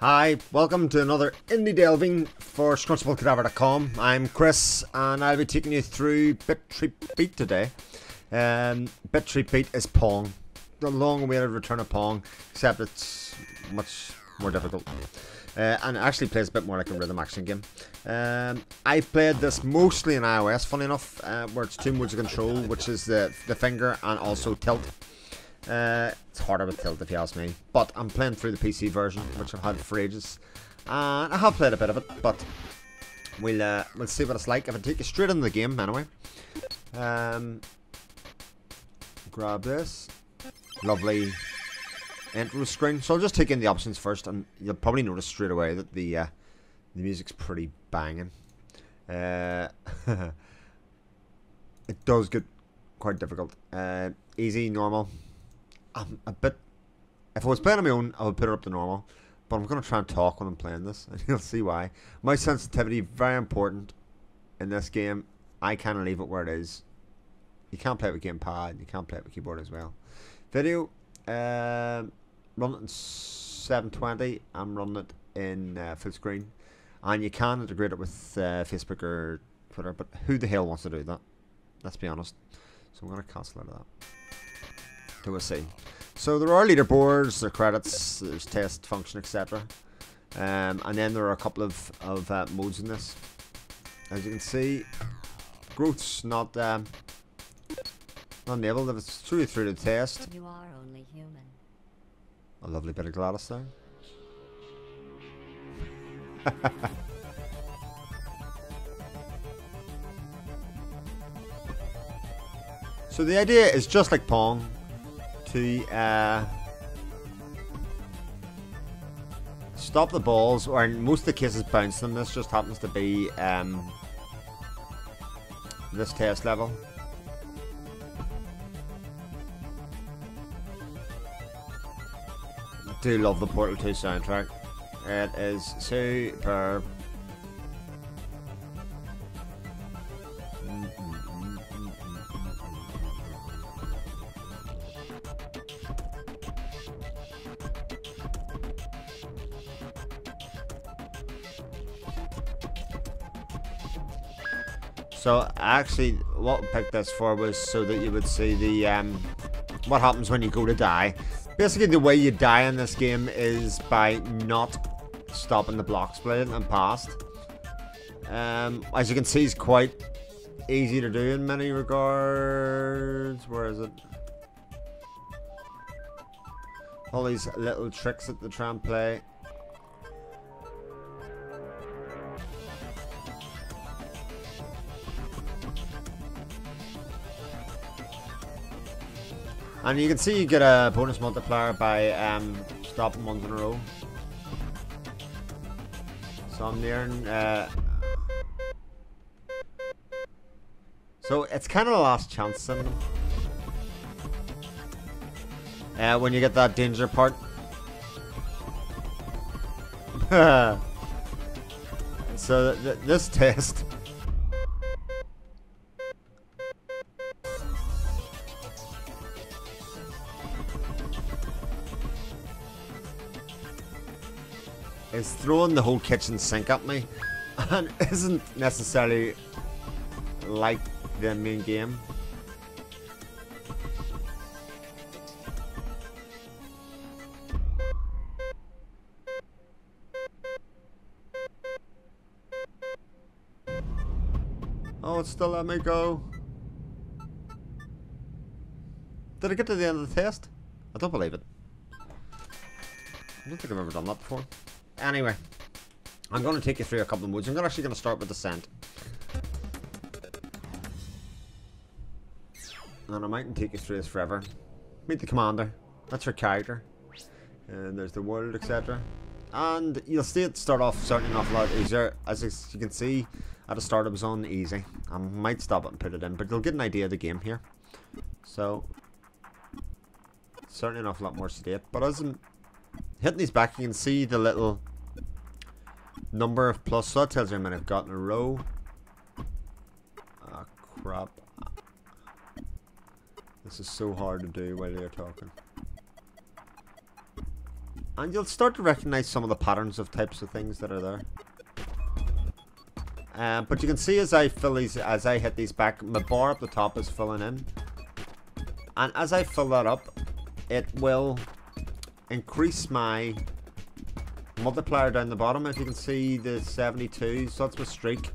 Hi, welcome to another Indie Delving for ScrunchibleCadaver.com. I'm Chris and I'll be taking you through Bit Treat Beat today. Bit Treat Beat is Pong, the long-awaited return of Pong, except it's much more difficult. And it actually plays a bit more like a rhythm action game. I've played this mostly in iOS, funny enough, where it's two modes of control, which is the finger and also tilt. It's harder with tilt if you ask me, but I'm playing through the PC version, which I've had for ages, and I have played a bit of it, but we'll see what it's like if I take you straight into the game anyway. Grab this lovely intro screen. So I'll just take in the options first, and you'll probably notice straight away that the music's pretty banging. It does get quite difficult. Easy, normal. I'm a bit. If I was playing on my own, I would put it up to normal. But I'm going to try and talk when I'm playing this, and you'll see why. My sensitivity, very important in this game. I can't leave it where it is. You can't play it with gamepad. You can't play it with keyboard as well. Video, run it in 720. I'm running it in full screen. And you can integrate it with Facebook or Twitter, but who the hell wants to do that? Let's be honest. So I'm going to cancel out of that. We'll see. So there are leaderboards, there are credits, there's test function, etc. And then there are a couple of modes in this. As you can see, growth's not enabled if it's through the test. You are only human. A lovely bit of Gladys there. So the idea is just like Pong, to stop the balls, or in most of the cases bounce them. This just happens to be this test level. I do love the Portal 2 soundtrack. It is superb. So actually what I picked this for was so that you would see the what happens when you go to die. Basically the way you die in this game is by not stopping the block split and past. As you can see, it's quite easy to do in many regards. Where is it? All these little tricks that they try and play. And you can see you get a bonus multiplier by stopping ones in a row. So I'm nearing. So it's kind of the last chance symbol. When you get that danger part. So this test. Is throwing the whole kitchen sink at me, and isn't necessarily like the main game. Oh, it's still let me go. Did I get to the end of the test? I don't believe it. I don't think I've ever done that before. Anyway, I'm going to take you through a couple of modes. I'm actually going to start with Descent. And I mightn't take you through this forever. Meet the commander. That's her character. And there's the world, etc. And you'll see it start off certainly an awful lot easier. As you can see, at the start it was on easy. I might stop it and put it in, but you'll get an idea of the game here. So, certainly an awful lot more sedate. But as I'm hitting these back, you can see the little number of plus. So that tells you how many I've got in a row. Ah, crap. This is so hard to do while you're talking. And you'll start to recognize some of the patterns of types of things that are there. But you can see as I fill these, as I hit these back, my bar up the top is filling in. And as I fill that up, it will increase my multiplier down the bottom. If you can see the 72, so that's my streak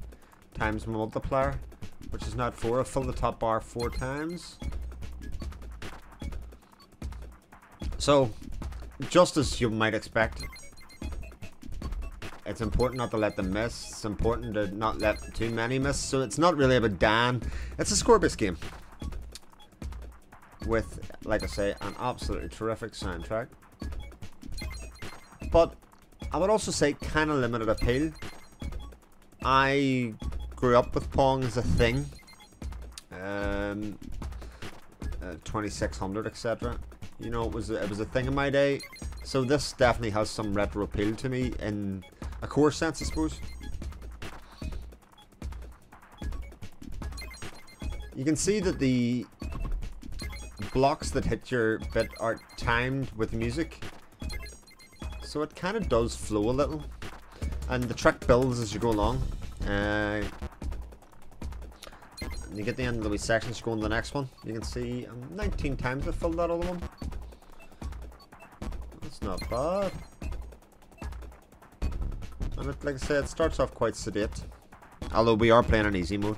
times my multiplier, which is not 4. I've filled the top bar 4 times. So, just as you might expect, it's important not to let them miss. It's important to not let too many miss. So it's not really about Dan. It's a score-based game with, like I say, an absolutely terrific soundtrack. But I would also say kind of limited appeal. I grew up with Pong as a thing. 2600, etc. You know, it was a thing in my day. So this definitely has some retro appeal to me in a core sense, I suppose. You can see that the blocks that hit your bit are timed with music, so it kind of does flow a little, and the track builds as you go along. You get the end of the wee sections, you go on to the next one. You can see 19 times I filled that other one. That's not bad. And it, like I said, it starts off quite sedate, although we are playing in easy mode.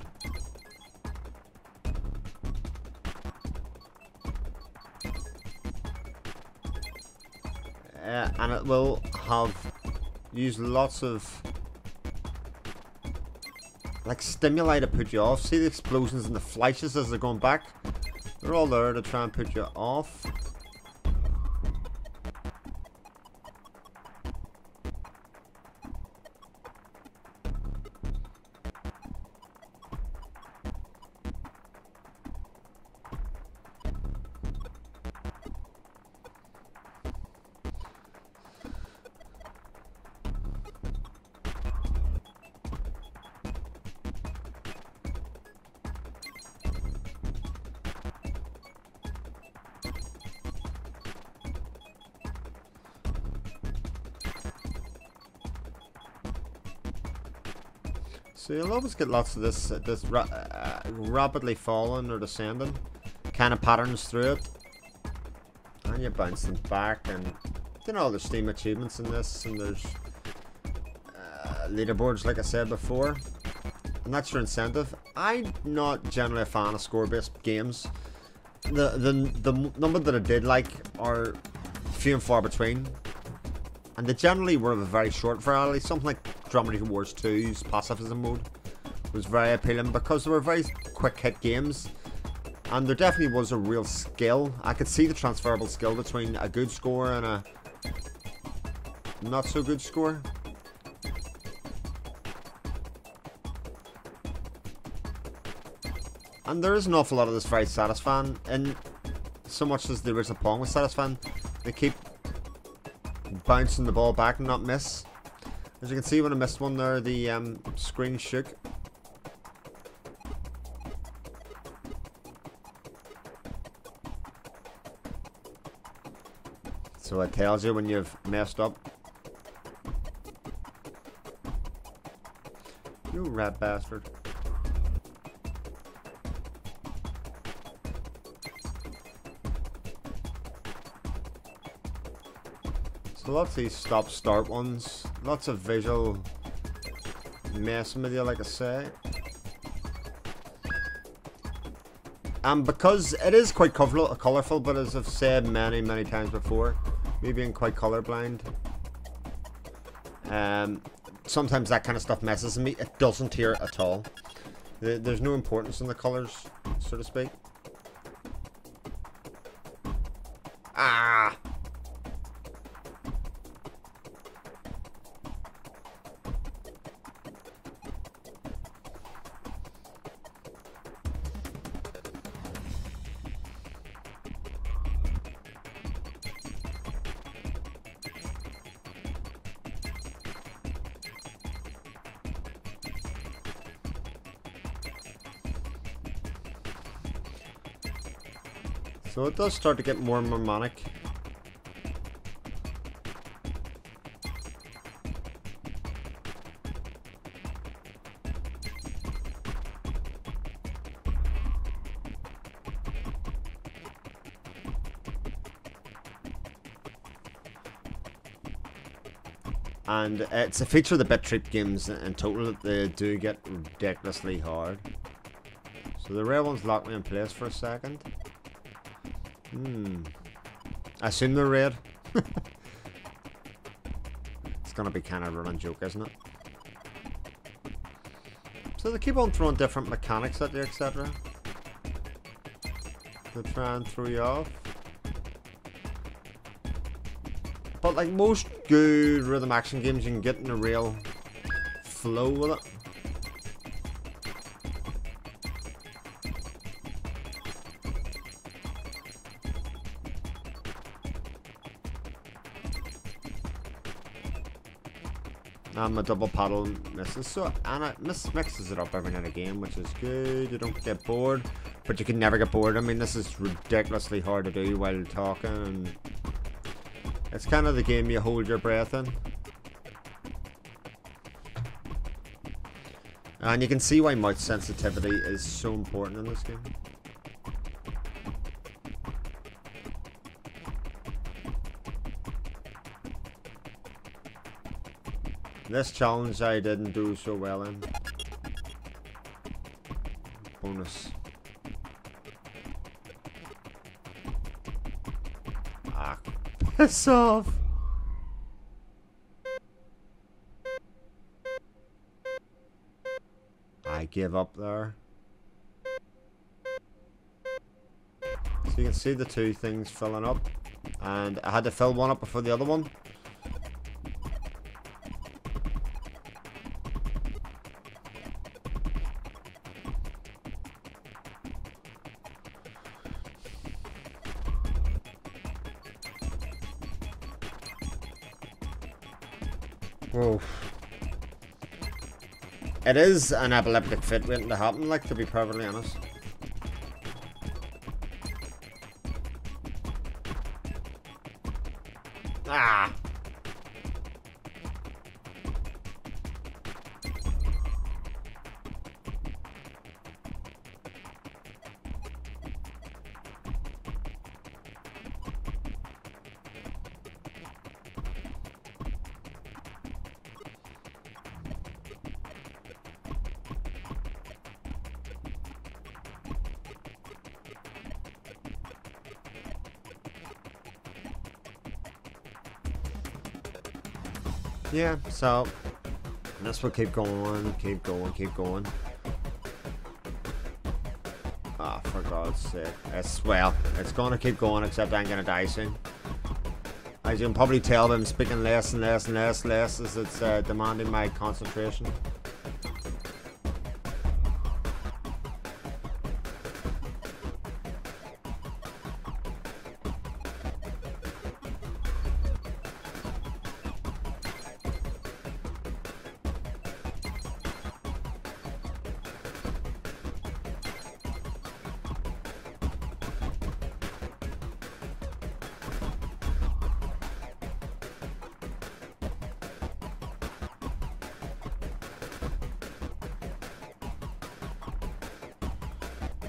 And it will use lots of like stimuli to put you off. See the explosions and the flashes as they're going back? They're all there to try and put you off. So you'll always get lots of this rapidly falling or descending kind of patterns through it, and you bounce them back. And you know, there's Steam achievements in this, and there's leaderboards, like I said before, and that's your incentive. I'm not generally a fan of score-based games. The number that I did like are few and far between, and they generally were of a very short variety. Something like Geometry Wars 2's pacifism mode was very appealing because they were very quick hit games, and there definitely was a real skill. I could see the transferable skill between a good score and a not so good score. And there is an awful lot of this very satisfying, and so much as the original Pong was satisfying, they keep bouncing the ball back and not miss. As you can see, when I missed one there, the screen shook. So it tells you when you've messed up. You rat bastard. So lots of these stop-start ones, lots of visual messing with you, like I say. And because it is quite colourful, but as I've said many times before, me being quite colourblind, sometimes that kind of stuff messes with me. It doesn't here at all. There's no importance in the colours, so to speak. Ah! So it does start to get more and more manic. And it's a feature of the Bit Treat games in total that they do get ridiculously hard. So the red one's locked me in place for a second. I assume they're red. It's gonna be kind of a running joke, isn't it? So they keep on throwing different mechanics at you, etc. To try and throw you off. But like most good rhythm action games, you can get in a real flow with it. And my double paddle misses, so and it mixes it up every now and again, which is good. You don't get bored, but you can never get bored. I mean, this is ridiculously hard to do while talking, and it's kind of the game you hold your breath in. And you can see why mouth sensitivity is so important in this game. This challenge I didn't do so well in. Bonus. Ah, piss off. I give up there. So you can see the two things filling up. And I had to fill one up before the other one. Whoa. It is an epileptic fit waiting to happen, like, to be perfectly honest. Ah! Yeah, so this will keep going, keep going, keep going. Ah, for God's sake. Well, it's gonna keep going, except I'm gonna die soon. As you can probably tell, I'm speaking less and less and less and less as it's demanding my concentration.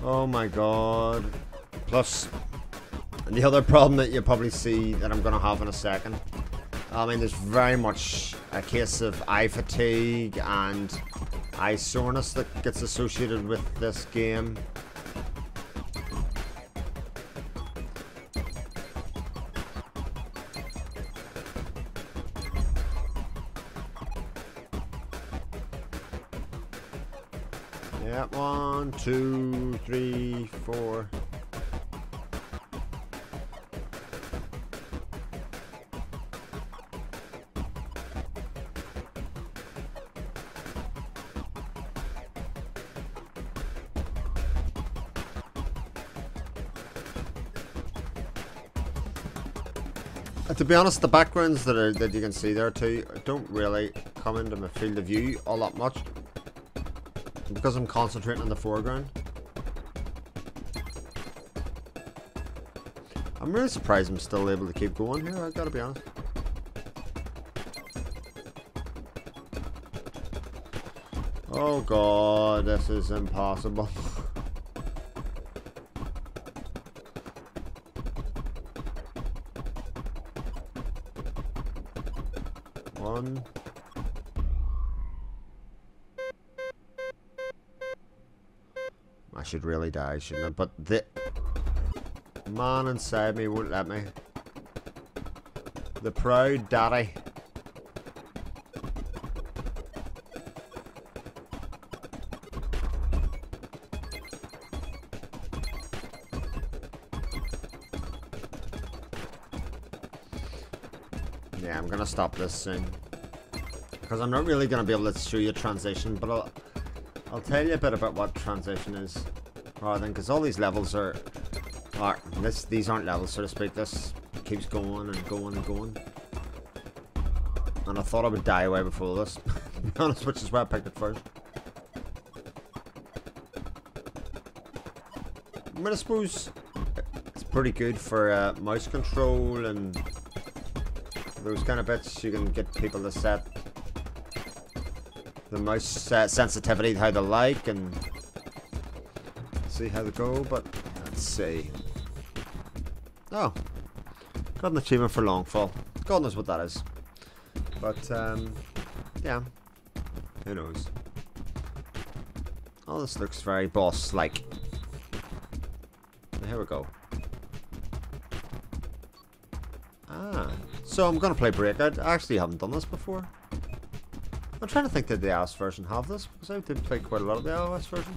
Oh my god. Plus, the other problem that you'll probably see that I'm going to have in a second. I mean, there's very much a case of eye fatigue and eye soreness that gets associated with this game. Yeah, 1, 2, 3, 4. To be honest, the backgrounds that you can see there too don't really come into my field of view all that much, because I'm concentrating on the foreground. I'm really surprised I'm still able to keep going here, I gotta be honest. Oh god, this is impossible. One. I should really die, shouldn't I? But the man inside me won't let me. The proud daddy. Yeah, I'm gonna stop this soon. Because I'm not really gonna be able to show you a transition, but I'll tell you a bit about what transition is. Rather than, because all these levels are these aren't levels, so to speak. This keeps going and going and going. And I thought I would die away before this, to be honest, which is why I picked it first. But I suppose it's pretty good for mouse control and those kind of bits. You can get people to set the mouse sensitivity to how they like and see how they go. But let's see. Oh, got an achievement for Longfall. God knows what that is. But yeah, who knows? Oh, this looks very boss-like. Here we go. Ah, so I'm gonna play Breakout. I actually haven't done this before. I'm trying to think, did the iOS version have this? Because I did play quite a lot of the iOS version.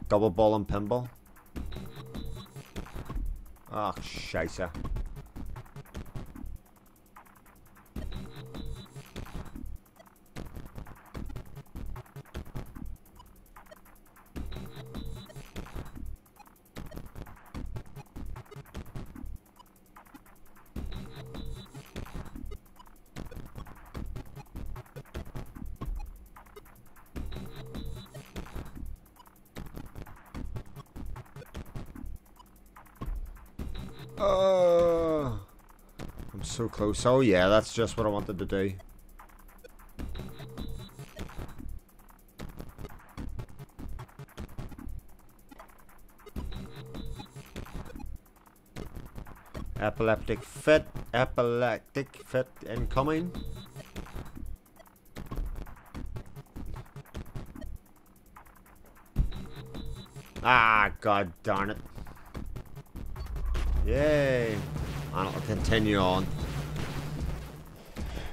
Double ball and pinball. Ah, oh, scheisse. I'm so close. Oh yeah, that's just what I wanted to do. Epileptic fit incoming. Ah, god darn it. Yay. And it'll continue on.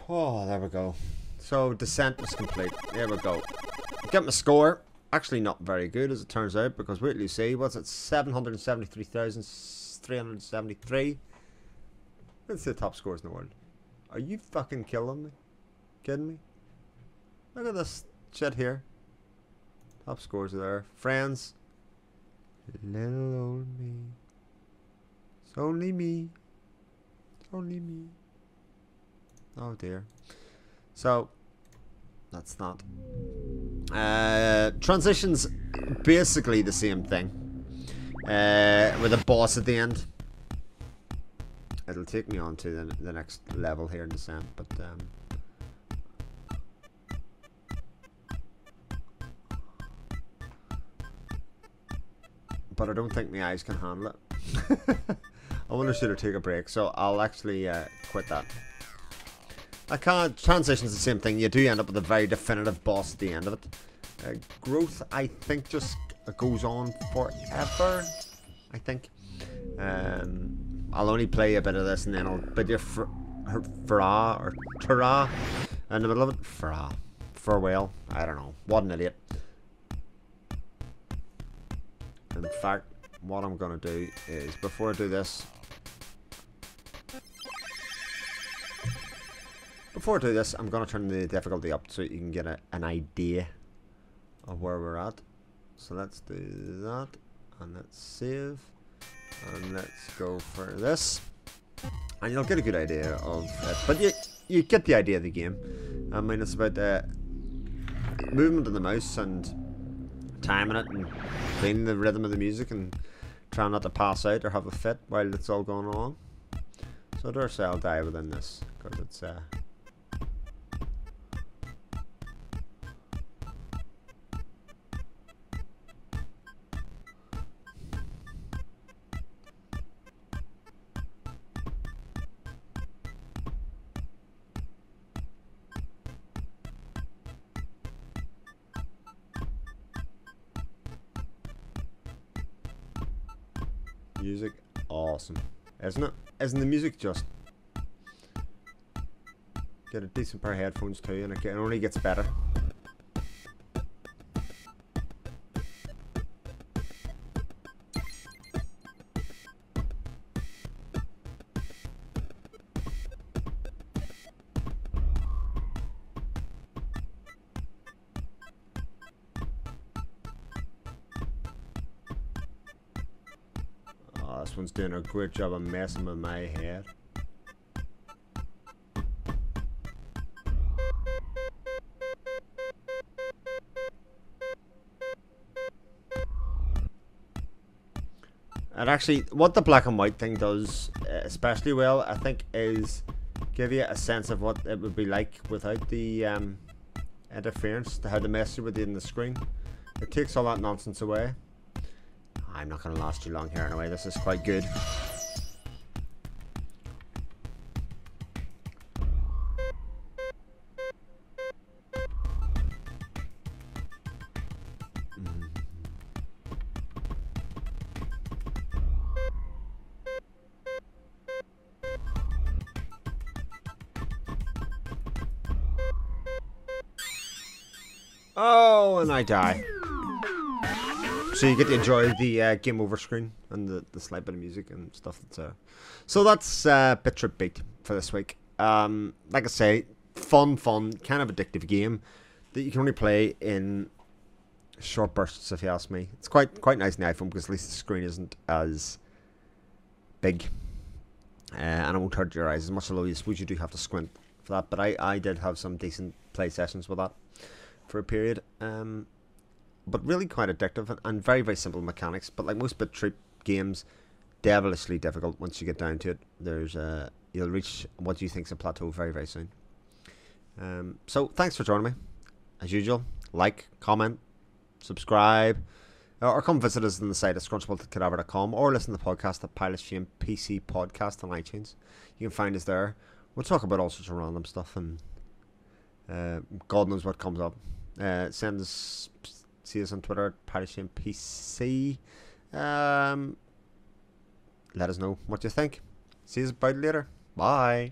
Oh, there we go. So, descent was complete. There we go. Get my score. Actually not very good, as it turns out, because wait till you see. What's it? 773,373. That's the top scores in the world. Are you fucking killing me? Kidding me? Look at this shit here. Top scores are there. Friends. Little old me. It's only me. It's only me. Oh dear. So, that's not. Transition's basically the same thing. With a boss at the end. It'll take me on to the next level here in Descent, but I don't think my eyes can handle it. I wonder should I take a break, so I'll actually quit that. I can't. Transition's the same thing. You do end up with a very definitive boss at the end of it. Growth, I think, just goes on forever. I think. I'll only play a bit of this and then I'll bid you farewell or ta-ra in the middle of it. Farewell. I don't know. What an idiot. In fact, what I'm gonna do is, before I do this, I'm gonna turn the difficulty up so you can get an idea of where we're at. So let's do that, and let's save, and let's go for this, and you'll get a good idea of it. But you get the idea of the game. I mean, it's about the movement of the mouse and timing it and playing the rhythm of the music and trying not to pass out or have a fit while it's all going on. So dare say I'll die within this, because it's Music, awesome, isn't it? Isn't the music just? Get a decent pair of headphones too, and it only gets better. Oh, this one's doing a great job of messing with my head. And actually, what the black and white thing does especially well, I think, is give you a sense of what it would be like without the interference, to how the message would be in the screen. It takes all that nonsense away. I'm not going to last too long here anyway, this is quite good. Oh, and I die. So you get to enjoy the game over screen and the slight bit of music and stuff that's there. So that's Bit Trip Beat for this week. Like I say, fun, kind of addictive game that you can only play in short bursts, if you ask me. It's quite nice in the iPhone because at least the screen isn't as big, and it won't hurt your eyes as much, although I suppose you do have to squint for that. But I did have some decent play sessions with that for a period, but really quite addictive and very, very simple mechanics. But like most Bit Trip games, devilishly difficult once you get down to it. There's you'll reach what you think is a plateau very, very soon. So thanks for joining me. As usual, like, comment, subscribe, or come visit us on the site at scrunchable.cadaver.com, or listen to the podcast at Pilot Shame PC Podcast on iTunes. You can find us there. We'll talk about all sorts of random stuff, and God knows what comes up. See us on Twitter at Pilot Shame PC. Let us know what you think. See you about later. Bye.